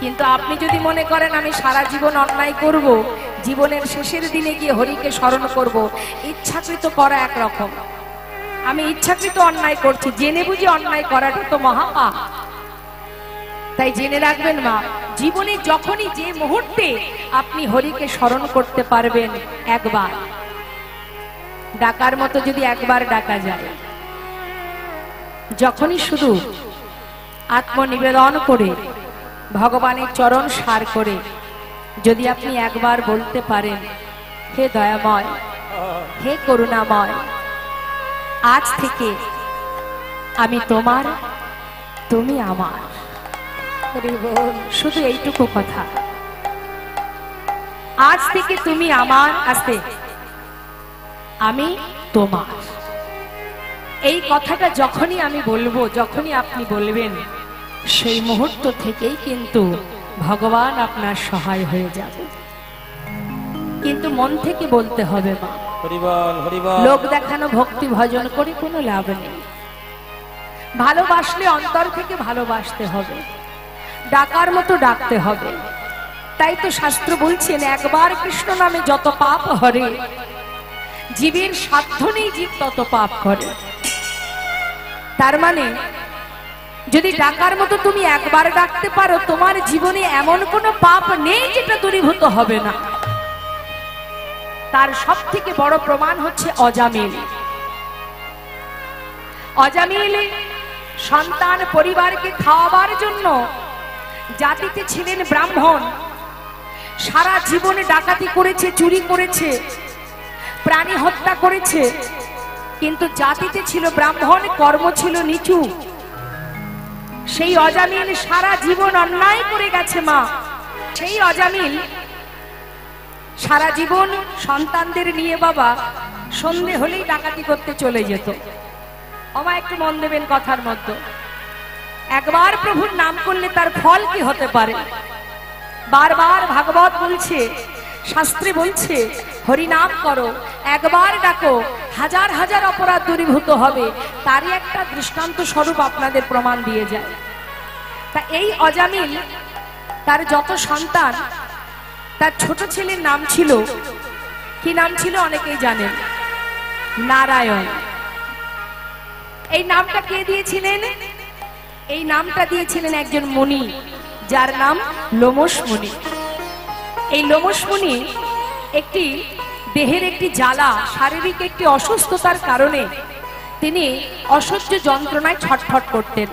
কিন্তু আপনি যদি মনে করেন আমি সারা জীবন অন্যায় করব, জীবনের শেষের দিনে গিয়ে হরিকে স্মরণ করব, ইচ্ছাকৃত করা একরকম। আমি ইচ্ছাকৃত অন্যায় করছি, জেনে বুঝে অন্যায় করাটা তো মহাপাপ। তাই জেনে রাখবেন মা, জীবনে যখনই যে মুহূর্তে আপনি হরিকে স্মরণ করতে পারবেন, একবার ডাকার মতো যদি একবার ডাকা যায়, যখনই শুধু আত্মনিবেদন করে ভগবানের চরণ সার করে যদি আপনি একবার বলতে পারেন, হে দয়াময়, হে করুণাময়, আজ থেকে আমি তোমার, তুমি আমার, শুধু এইটুকু কথা, আজ থেকে তুমি আমার, আস্তে আমি তোমার, এই কথাটা যখনই আমি বলবো, যখনই আপনি বলবেন, সেই মুহূর্ত থেকেই কিন্তু ভগবান আপনার সহায় হয়ে যাবে। কিন্তু মন থেকে বলতে হবে মা, লোক দেখানো ভক্তি ভজন করে কোনো লাভ নেই। ভালোবাসলে অন্তর থেকে ভালোবাসতে হবে, ডাকার মতো ডাকতে হবে। তাই তো শাস্ত্র বলছেন, একবার কৃষ্ণ নামে যত পাপ হরে, জীবের সাধ্য নেই জীব তত পাপ করে। তার মানে যদি ডাকার মতো তুমি একবার ডাকতে পারো, তোমার জীবনে এমন কোনো পাপ নেই যেটা দূরীভূত হবে না। তার সব থেকে বড় প্রমাণ হচ্ছে অজামিল। অজামিল সন্তান পরিবারকে খাওয়াবার জন্য, জাতিতে ছিলেন ব্রাহ্মণ, সারা জীবনে ডাকাতি করেছে, চুরি করেছে, প্রাণী হত্যা করেছে, কিন্তু জাতিতে ছিল ব্রাহ্মণ, কর্ম ছিল নিচু। সেই অজামিল সারা জীবন অন্যায় করে গেছে মা। সেই অজামিল সারা জীবন সন্তানদের নিয়ে বাবা সন্ধে হলেই ডাকাতি করতে চলে যেত। আমা একটু মন দেবেন কথার মধ্যে, একবার প্রভুর নাম করলে তার ফল কি হতে পারে? বারবার ভাগবত বলছে, শাস্ত্রে বলছে, হরি নাম করো, একবার ডাকো, হাজার হাজার অপরাধ দূরীভূত হবে। তারই একটা দৃষ্টান্ত স্বরূপ আপনাদের প্রমাণ দিয়ে যায়। তা এই অজামিল তার যত সন্তান, তার ছোট ছেলের নাম ছিল, কি নাম ছিল অনেকেই জানেন, নারায়ণ। এই নামটা কে দিয়েছিলেন? এই নামটা দিয়েছিলেন একজন মুনি, যার নাম লোমশ মুনি। এই লোমশ মুনি একটি দেহের একটি জ্বালা, শারীরিক একটি অসুস্থতার কারণে তিনি অসহ্য যন্ত্রণায় ছটফট করতেন।